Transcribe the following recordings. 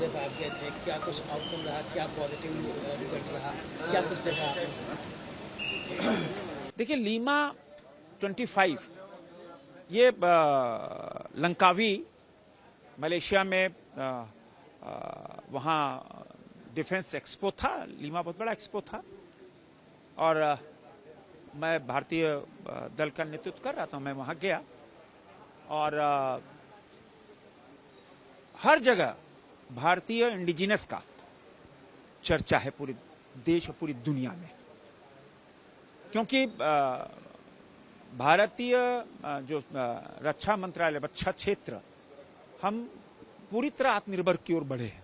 देखा आप गए थे, क्या कुछ आउटकम रहा, क्या पॉजिटिव रिजल्ट रहा, क्या कुछ देखा आपने? देखिए, लीमा 25 ये लंकावी मलेशिया में वहाँ डिफेंस एक्सपो था। लीमा बहुत बड़ा एक्सपो था और मैं भारतीय दल का नेतृत्व कर रहा था। मैं वहाँ गया और हर जगह भारतीय इंडिजिनस का चर्चा है पूरे देश और पूरी दुनिया में, क्योंकि भारतीय जो रक्षा मंत्रालय, रक्षा क्षेत्र, हम पूरी तरह आत्मनिर्भर की ओर बढ़े हैं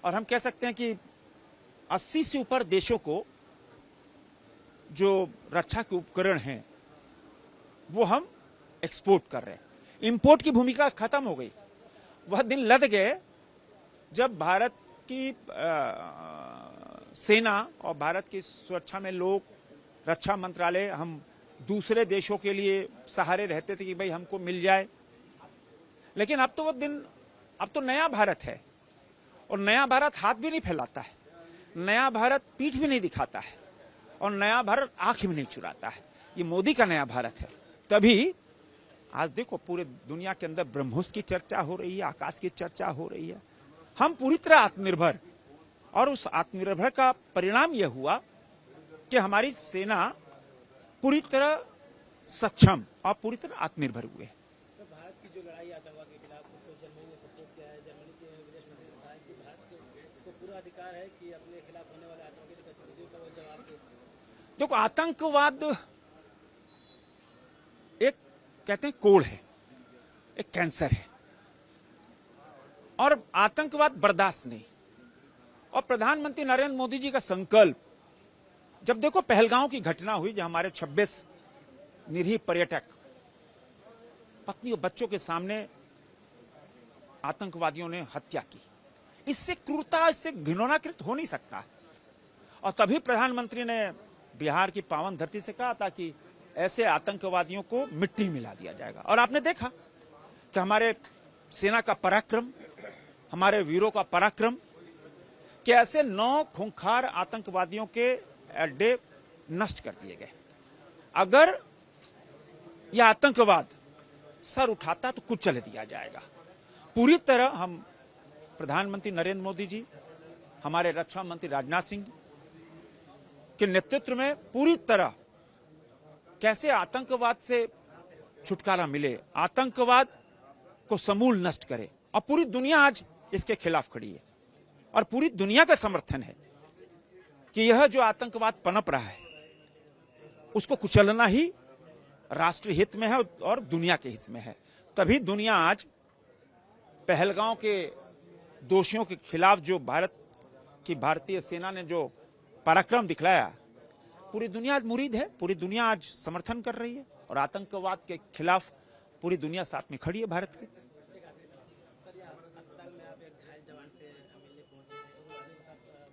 और हम कह सकते हैं कि 80 से ऊपर देशों को जो रक्षा के उपकरण हैं वो हम एक्सपोर्ट कर रहे हैं। इंपोर्ट की भूमिका खत्म हो गई। वह दिन लद गए जब भारत की सेना और भारत की सुरक्षा में लोग, रक्षा मंत्रालय, हम दूसरे देशों के लिए सहारे रहते थे कि भाई हमको मिल जाए। लेकिन अब तो वो दिन, अब तो नया भारत है और नया भारत हाथ भी नहीं फैलाता है, नया भारत पीठ भी नहीं दिखाता है और नया भारत आंख भी नहीं चुराता है। ये मोदी का नया भारत है। तभी आज देखो पूरे दुनिया के अंदर ब्रह्मोस की चर्चा हो रही है, आकाश की चर्चा हो रही है। हम पूरी तरह आत्मनिर्भर, और उस आत्मनिर्भर का परिणाम यह हुआ कि हमारी सेना पूरी तरह सक्षम और पूरी तरह आत्मनिर्भर हुए। तो भारत की जो लड़ाई आतंकवाद के खिलाफ, उसको जर्मनी ने सपोर्ट किया है। जर्मनी के विदेश मंत्री ने कहा कि भारत को पूरा अधिकार है कि अपने खिलाफ होने वाले आतंकी गतिविधियों का वो जवाब दे। देखो, आतंकवाद एक, कहते हैं, कोड़ है, एक कैंसर है और आतंकवाद बर्दाश्त नहीं। और प्रधानमंत्री नरेंद्र मोदी जी का संकल्प, जब देखो पहलगांव की घटना हुई, जहां हमारे 26 निरीह पर्यटक पत्नी और बच्चों के सामने आतंकवादियों ने हत्या की, इससे क्रूरता, इससे घिनौना कृत्य हो नहीं सकता। और तभी प्रधानमंत्री ने बिहार की पावन धरती से कहा था कि ऐसे आतंकवादियों को मिट्टी मिला दिया जाएगा। और आपने देखा कि हमारे सेना का पराक्रम, हमारे वीरों का पराक्रम, कि ऐसे 9 खूंखार आतंकवादियों के अड्डे नष्ट कर दिए गए। अगर यह आतंकवाद सर उठाता तो कुचल दिया जाएगा। पूरी तरह हम, प्रधानमंत्री नरेंद्र मोदी जी, हमारे रक्षा मंत्री राजनाथ सिंह के नेतृत्व में पूरी तरह कैसे आतंकवाद से छुटकारा मिले, आतंकवाद को समूल नष्ट करे। और पूरी दुनिया आज इसके खिलाफ खड़ी है और पूरी दुनिया का समर्थन है कि यह जो आतंकवाद पनप रहा है उसको कुचलना ही राष्ट्र हित में है और दुनिया के हित में है। तभी दुनिया आज पहलगांव के दोषियों के खिलाफ जो भारत की भारतीय सेना ने जो पराक्रम दिखलाया, पूरी दुनिया आज मुरीद है, पूरी दुनिया आज समर्थन कर रही है और आतंकवाद के खिलाफ पूरी दुनिया साथ में खड़ी है भारत के। अस्पताल में आप एक घायल जवान से मिलने पहुंचे हैं, उग्रवादियों के साथ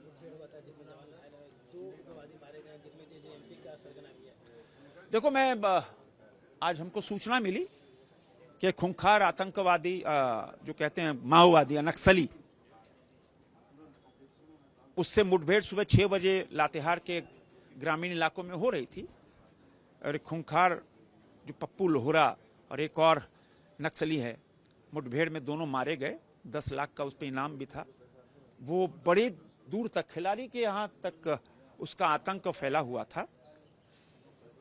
मुठभेड़ हुआ था जिसमें जवान घायल हुए, 2 उग्रवादी मारे गए, जिसमें जेजेएमपी का सरगना भी है। देखो, मैं आज हमको सूचना मिली कि खूंखार आतंकवादी, जो कहते हैं माओवादी या नक्सली, उससे मुठभेड़ सुबह 6 बजे लातेहार के ग्रामीण इलाकों में हो रही थी और एक खूंखार जो पप्पू लोहरा और एक और नक्सली है, मुठभेड़ में दोनों मारे गए। 10 लाख का उस पर इनाम भी था। वो बड़ी दूर तक, खिलाड़ी के यहाँ तक उसका आतंक फैला हुआ था।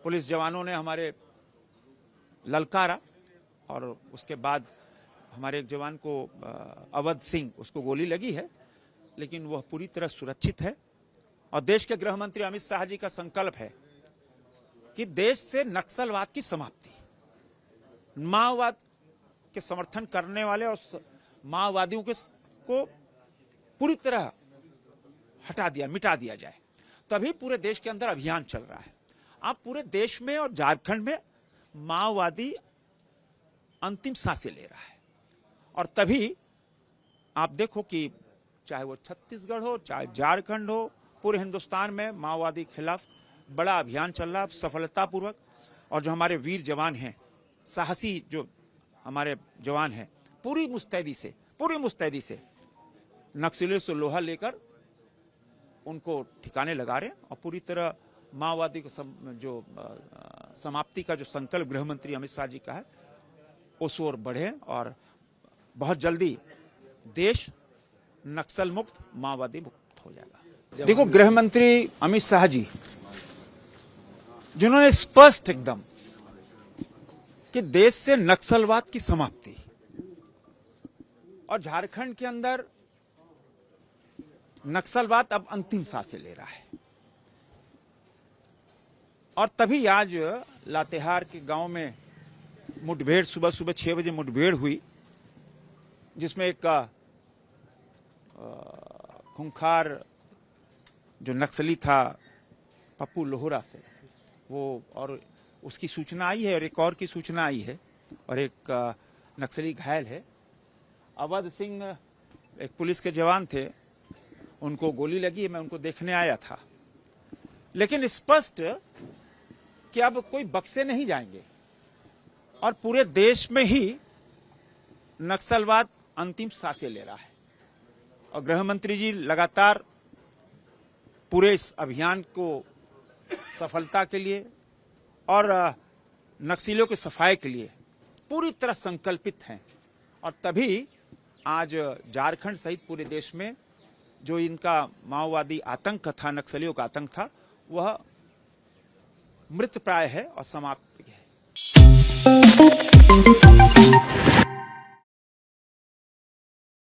पुलिस जवानों ने हमारे ललकारा और उसके बाद हमारे एक जवान को, अवध सिंह, उसको गोली लगी है, लेकिन वह पूरी तरह सुरक्षित है। और देश के गृह मंत्री अमित शाह जी का संकल्प है कि देश से नक्सलवाद की समाप्ति, माओवाद के समर्थन करने वाले और माओवादियों को पूरी तरह हटा दिया, मिटा दिया जाए। तभी पूरे देश के अंदर अभियान चल रहा है। अब पूरे देश में और झारखंड में माओवादी अंतिम सांसें ले रहा है और तभी आप देखो कि चाहे वो छत्तीसगढ़ हो, चाहे झारखंड हो, पूरे हिंदुस्तान में माओवादी के खिलाफ बड़ा अभियान चल रहा है सफलतापूर्वक। और जो हमारे वीर जवान हैं, साहसी जो हमारे जवान हैं, पूरी मुस्तैदी से पूरी मुस्तैदी से नक्सलियों से लोहा लेकर उनको ठिकाने लगा रहे हैं और पूरी तरह माओवादी को समाप्ति का जो संकल्प गृह मंत्री अमित शाह जी का है उस ओर बढ़े और बहुत जल्दी देश नक्सल मुक्त माओवादी मुक्त हो जाएगा। देखो, गृह मंत्री अमित शाह जी जिन्होंने स्पष्ट एकदम कि देश से नक्सलवाद की समाप्ति और झारखंड के अंदर नक्सलवाद अब अंतिम सांसें ले रहा है और तभी आज लातेहार के गांव में मुठभेड़ सुबह 6 बजे मुठभेड़ हुई जिसमें एक खूंखार जो नक्सली था पप्पू लोहरा से वो और उसकी सूचना आई है और एक और की सूचना आई है और एक नक्सली घायल है। अवध सिंह एक पुलिस के जवान थे, उनको गोली लगी, मैं उनको देखने आया था। लेकिन स्पष्ट कि अब कोई बक्से नहीं जाएंगे और पूरे देश में ही नक्सलवाद अंतिम सांसें ले रहा है और गृह मंत्री जी लगातार पूरे इस अभियान को सफलता के लिए और नक्सलियों की सफाई के लिए पूरी तरह संकल्पित हैं और तभी आज झारखंड सहित पूरे देश में जो इनका माओवादी आतंक था, नक्सलियों का आतंक था, वह मृतप्राय है और समाप्त है।